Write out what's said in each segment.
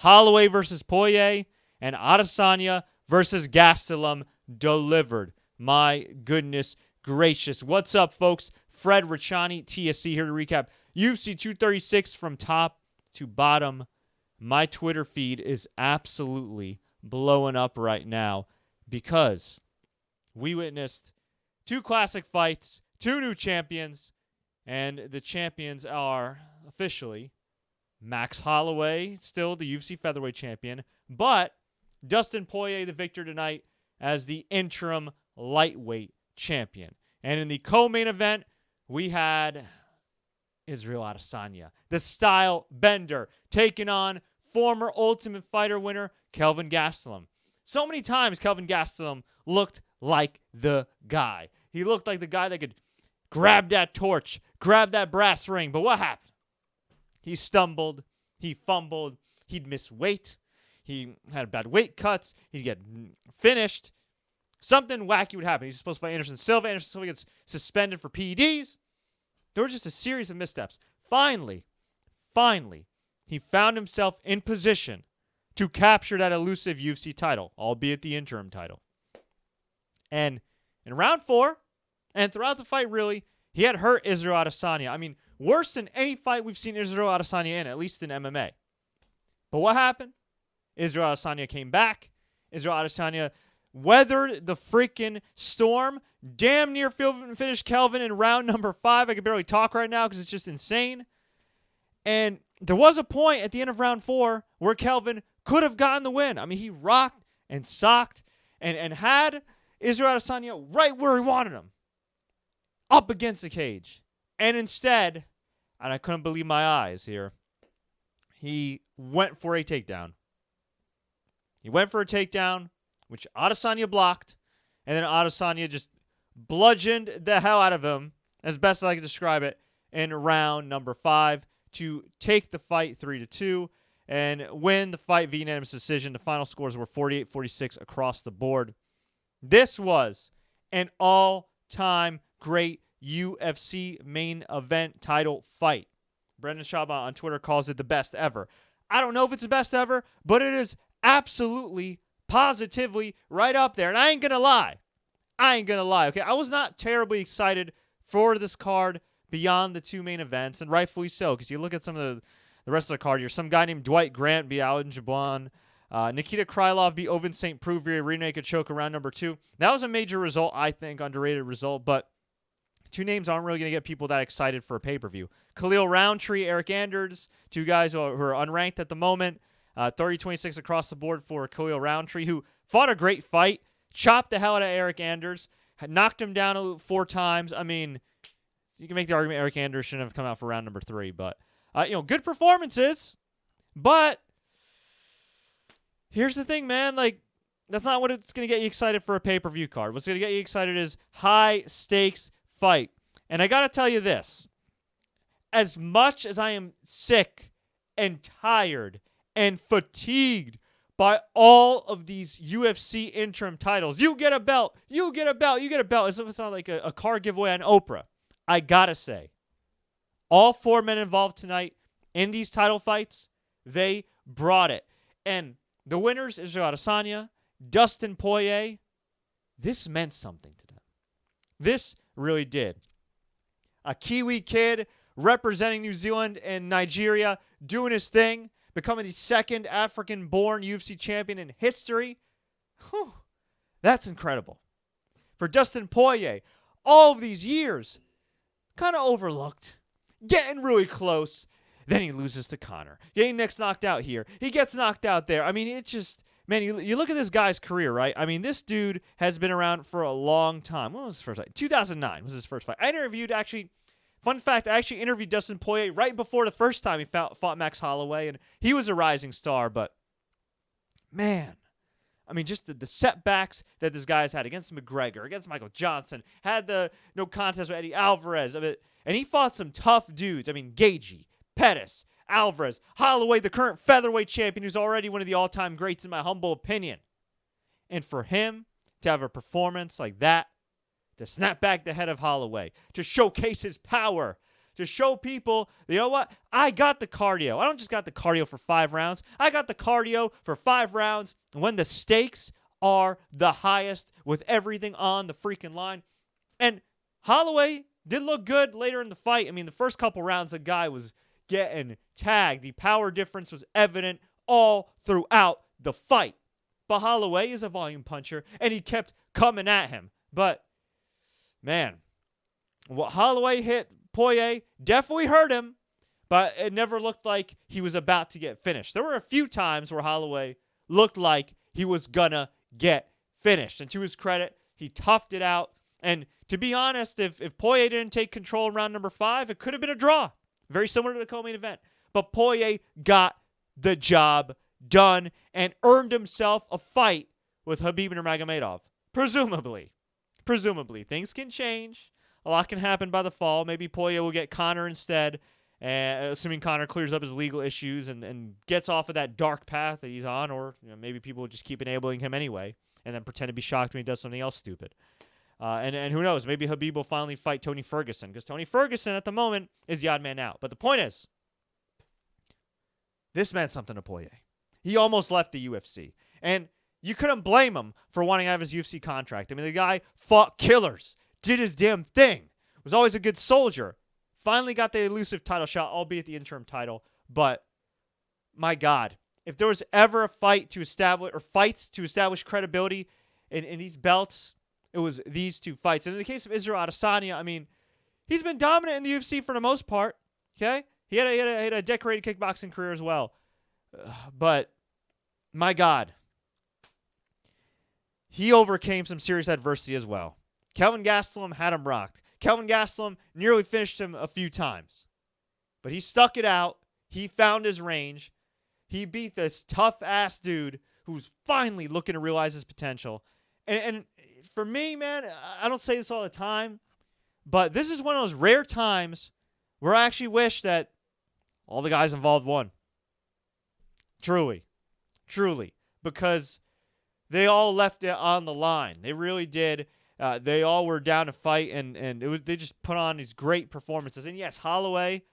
Holloway versus Poirier, and Adesanya versus Gastelum delivered. My goodness gracious. What's up, folks? Fred Richani, TSC, here to recap UFC 236 from top to bottom. My Twitter feed is absolutely blowing up right now because we witnessed 2 classic fights, 2 new champions, and the champions are officially Max Holloway, still the UFC featherweight champion, but Dustin Poirier, the victor tonight, as the interim lightweight champion. And in the co-main event, we had Israel Adesanya, the style bender, taking on former Ultimate Fighter winner Kelvin Gastelum. So many times Kelvin Gastelum looked like the guy. He looked like the guy that could grab that torch, grab that brass ring. But what happened? He stumbled. He fumbled. He'd miss weight. He had bad weight cuts. He'd get finished. Something wacky would happen. He's supposed to fight Anderson Silva. Anderson Silva gets suspended for PEDs. There were just a series of missteps. Finally, he found himself in position to capture that elusive UFC title, albeit the interim title. And in round 4, and throughout the fight, really, he had hurt Israel Adesanya. I mean, worse than any fight we've seen Israel Adesanya in, at least in MMA. But what happened? Israel Adesanya came back. Israel Adesanya weathered the freaking storm. Damn near finished Kelvin in round number 5. I can barely talk right now because it's just insane. And there was a point at the end of round 4 where Kelvin could have gotten the win. I mean, he rocked and socked and had Israel Adesanya right where he wanted him, up against the cage. And instead, and I couldn't believe my eyes here, he went for a takedown. He went for a takedown, which Adesanya blocked, and then Adesanya just bludgeoned the hell out of him, as best as I can describe it, in round number 5 to take the fight 3-2 and win the fight via unanimous decision. The final scores were 48-46 across the board. This was an all-time great UFC main event title fight. Brendan Schaub on Twitter calls it the best ever. I don't know if it's the best ever, but it is absolutely, positively right up there. And I ain't going to lie. Okay, I was not terribly excited for this card beyond the 2 main events, and rightfully so, because you look at some of the rest of the card here. Some guy named Dwight Grant beat Jouban. Nikita Krylov beat Ovin St. Preux via rear naked choke around number 2. That was a major result, I think, underrated result, but 2 names aren't really going to get people that excited for a pay-per-view. Khalil Rountree, Eryk Anders, 2 guys who are unranked at the moment. 30-26 across the board for Khalil Rountree, who fought a great fight, chopped the hell out of Eryk Anders, knocked him down 4 times. I mean, you can make the argument Eryk Anders shouldn't have come out for round number 3, but good performances. But here's the thing, man. Like, that's not what it's going to get you excited for a pay-per-view card. What's going to get you excited is high-stakes fight. And I got to tell you this. As much as I am sick and tired and fatigued by all of these UFC interim titles, you get a belt, you get a belt, you get a belt. It's not like a car giveaway on Oprah. I got to say, all 4 men involved tonight in these title fights, they brought it. And the winners, Israel Adesanya, Dustin Poirier, this meant something to them. This really did. A Kiwi kid representing New Zealand and Nigeria, doing his thing, becoming the 2nd African-born UFC champion in history. Whew, that's incredible. For Dustin Poirier, all of these years, kind of overlooked, getting really close, then he loses to Conor. Getting next knocked out here. He gets knocked out there. I mean, it's just, man, you look at this guy's career, right? I mean, this dude has been around for a long time. When was his first fight? 2009 was his first fight. Fun fact, I actually interviewed Dustin Poirier right before the first time he fought Max Holloway, and he was a rising star, but man, I mean, just the setbacks that this guy has had against McGregor, against Michael Johnson, had the no contest with Eddie Alvarez, and he fought some tough dudes. I mean, Gaethje, Pettis, Alvarez, Holloway, the current featherweight champion, who's already one of the all-time greats in my humble opinion. And for him to have a performance like that, to snap back the head of Holloway, to showcase his power, to show people, you know what? I got the cardio. I don't just got the cardio for 5 rounds. I got the cardio for 5 rounds when the stakes are the highest with everything on the freaking line. And Holloway did look good later in the fight. I mean, the first couple rounds, the guy was getting tagged. The power difference was evident all throughout the fight. But Holloway is a volume puncher, and he kept coming at him. But, man, what Holloway hit Poirier definitely hurt him, but it never looked like he was about to get finished. There were a few times where Holloway looked like he was gonna get finished. And to his credit, he toughed it out. And to be honest, if Poirier didn't take control in round number 5, it could have been a draw. Very similar to the co-main event. But Poirier got the job done and earned himself a fight with Khabib Nurmagomedov. Presumably. Things can change. A lot can happen by the fall. Maybe Poirier will get Conor instead, assuming Conor clears up his legal issues and gets off of that dark path that he's on, or maybe people will just keep enabling him anyway and then pretend to be shocked when he does something else stupid. And who knows? Maybe Khabib will finally fight Tony Ferguson, because Tony Ferguson at the moment is the odd man out. But the point is, this meant something to Poirier. He almost left the UFC. And you couldn't blame him for wanting out of his UFC contract. I mean, the guy fought killers, did his damn thing, was always a good soldier. Finally got the elusive title shot, albeit the interim title. But, my God, if there was ever a fight to establish, or fights to establish credibility in these belts, it was these two fights. And in the case of Israel Adesanya, I mean, he's been dominant in the UFC for the most part. Okay? He had a decorated kickboxing career as well. But, my God, he overcame some serious adversity as well. Kelvin Gastelum had him rocked. Kelvin Gastelum nearly finished him a few times. But he stuck it out. He found his range. He beat this tough-ass dude who's finally looking to realize his potential. And for me, man, I don't say this all the time, but this is one of those rare times where I actually wish that all the guys involved won. Truly. Because they all left it on the line. They really did. They all were down to fight, and they just put on these great performances. And yes, Holloway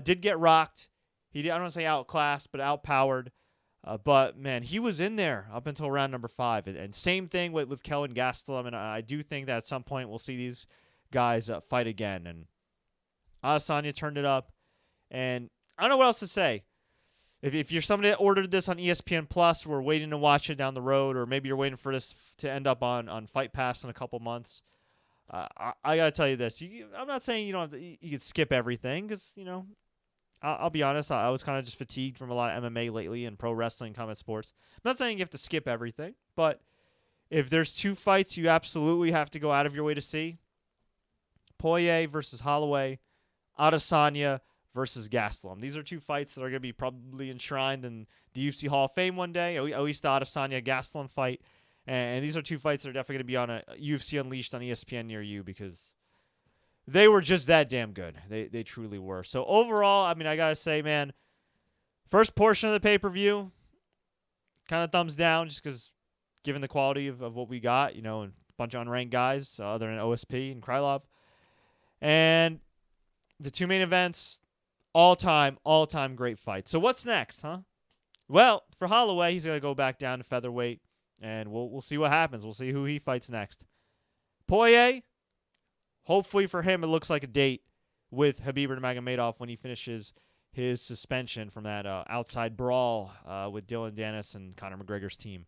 did get rocked. I don't want to say outclassed, but outpowered. But, man, he was in there up until round number 5. And same thing with Kelvin Gastelum. And I do think that at some point we'll see these guys fight again. And Adesanya turned it up. And I don't know what else to say. If you're somebody that ordered this on ESPN Plus, we're waiting to watch it down the road, or maybe you're waiting for this to end up on Fight Pass in a couple months, I got to tell you this. I'm not saying you could skip everything, because, I'll be honest, I was kind of just fatigued from a lot of MMA lately and pro wrestling, combat sports. I'm not saying you have to skip everything, but if there's 2 fights you absolutely have to go out of your way to see, Poirier versus Holloway, Adesanya versus Gastelum. These are 2 fights that are going to be probably enshrined in the UFC Hall of Fame one day, at least the Adesanya-Gastelum fight. And these are 2 fights that are definitely going to be on a UFC Unleashed on ESPN near you, because they were just that damn good. They truly were. So overall, I mean, I got to say, man, first portion of the pay-per-view, kind of thumbs down, just because given the quality of what we got, and a bunch of unranked guys other than OSP and Krylov. And the 2 main events, all-time great fights. So what's next, huh? Well, for Holloway, he's going to go back down to featherweight, and we'll see what happens. We'll see who he fights next. Poirier, hopefully for him, it looks like a date with Khabib Nurmagomedov when he finishes his suspension from that outside brawl with Dylan Dennis and Conor McGregor's team.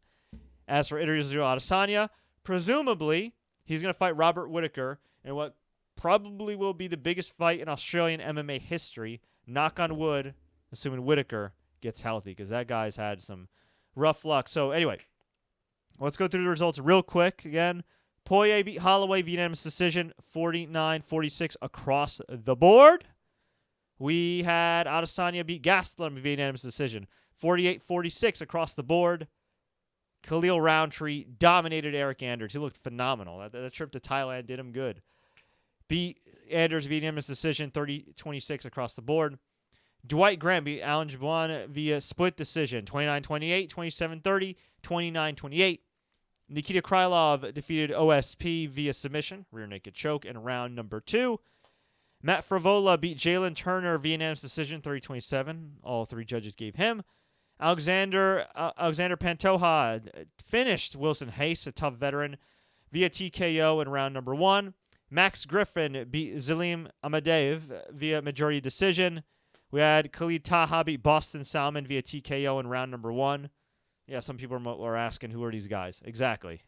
As for Israel Adesanya, presumably he's going to fight Robert Whittaker in what probably will be the biggest fight in Australian MMA history. Knock on wood, assuming Whittaker gets healthy, because that guy's had some rough luck. So anyway, let's go through the results real quick again. Poirier beat Holloway via unanimous decision, 49-46 across the board. We had Adesanya beat Gastelum via unanimous decision, 48-46 across the board. Khalil Rountree dominated Eryk Anders. He looked phenomenal. That trip to Thailand did him good. Beat Anders via unanimous decision, 30-26 across the board. Dwight Green beat Alan Jouban via split decision, 29-28, 27-30, 29-28. Nikita Krylov defeated OSP via submission, rear naked choke, in round number 2. Matt Favola beat Jalen Turner via unanimous decision, 30-27. All three judges gave him. Alexander Pantoja finished Wilson Hayes, a tough veteran, via TKO in round number 1. Max Griffin beat Zelim Amadev via majority decision. We had Khalid Taha beat Boston Salmon via TKO in round number 1. Yeah, some people are asking, who are these guys? Exactly.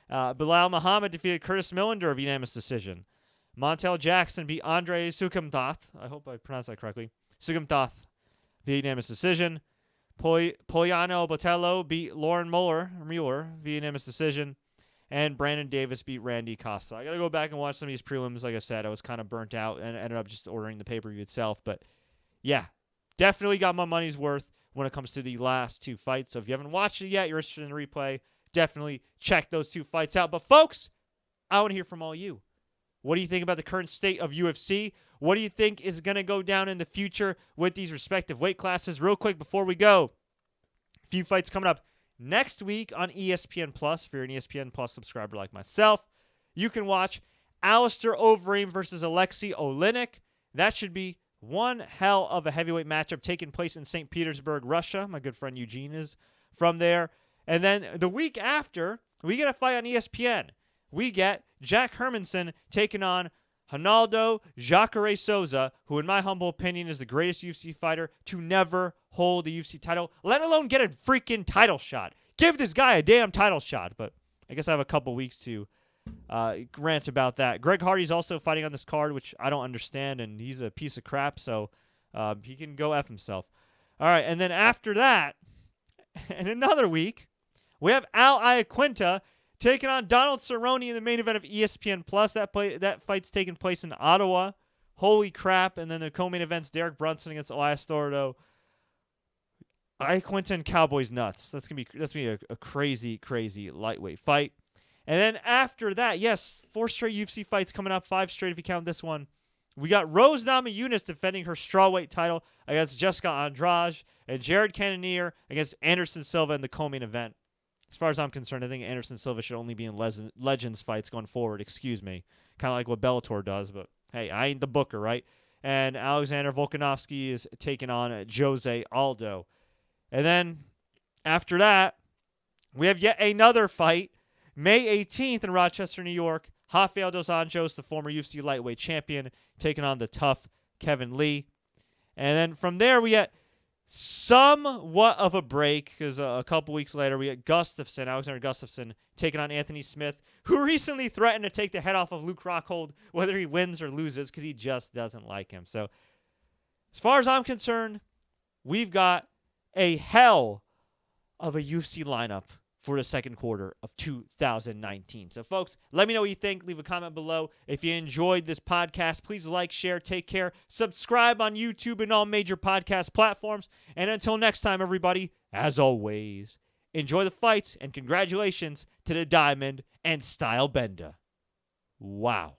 Bilal Muhammad defeated Curtis Millender via unanimous decision. Montel Jackson beat Andre Sukumtath. I hope I pronounced that correctly. Sukumtath via unanimous decision. Poyano Botello beat Lauren Mueller via unanimous decision. And Brandon Davis beat Randy Costa. I got to go back and watch some of these prelims. Like I said, I was kind of burnt out and ended up just ordering the pay-per-view itself. But, yeah, definitely got my money's worth when it comes to the last 2 fights. So if you haven't watched it yet, you're interested in the replay, definitely check those 2 fights out. But, folks, I want to hear from all you. What do you think about the current state of UFC? What do you think is going to go down in the future with these respective weight classes? Real quick before we go, a few fights coming up next week on ESPN Plus. If you're an ESPN Plus subscriber like myself, you can watch Alistair Overeem versus Alexei Oleinik. That should be one hell of a heavyweight matchup taking place in St. Petersburg, Russia. My good friend Eugene is from there. And then the week after, we get a fight on ESPN. We get Jack Hermansson taking on Ronaldo Jacare Souza, who in my humble opinion is the greatest UFC fighter to never hold the UFC title, let alone get a freaking title shot. Give this guy a damn title shot. But I guess I have a couple weeks to rant about that. Greg Hardy's also fighting on this card, which I don't understand, and he's a piece of crap, so he can go F himself. All right, and then after that, in another week, we have Al Iaquinta taking on Donald Cerrone in the main event of ESPN Plus. That fight's taking place in Ottawa. Holy crap. And then the co-main event's Derek Brunson against Elias Dorado. Iaquinta and Cowboys nuts. That's gonna be a crazy, crazy lightweight fight. And then after that, yes, 4 straight UFC fights coming up, 5 straight if you count this one. We got Rose Namajunas defending her strawweight title against Jessica Andrade, and Jared Cannonier against Anderson Silva in the co-main event. As far as I'm concerned, I think Anderson Silva should only be in Legends fights going forward. Excuse me. Kind of like what Bellator does, but hey, I ain't the booker, right? And Alexander Volkanovski is taking on Jose Aldo. And then after that, we have yet another fight. May 18th in Rochester, New York. Rafael dos Anjos, the former UFC lightweight champion, taking on the tough Kevin Lee. And then from there, we get somewhat of a break because a couple weeks later, we get Alexander Gustafsson, taking on Anthony Smith, who recently threatened to take the head off of Luke Rockhold, whether he wins or loses, because he just doesn't like him. So as far as I'm concerned, we've got a hell of a UFC lineup for the second quarter of 2019. So, folks, let me know what you think. Leave a comment below. If you enjoyed this podcast, please like, share, take care. Subscribe on YouTube and all major podcast platforms. And until next time, everybody, as always, enjoy the fights and congratulations to the Diamond and Style Bender. Wow.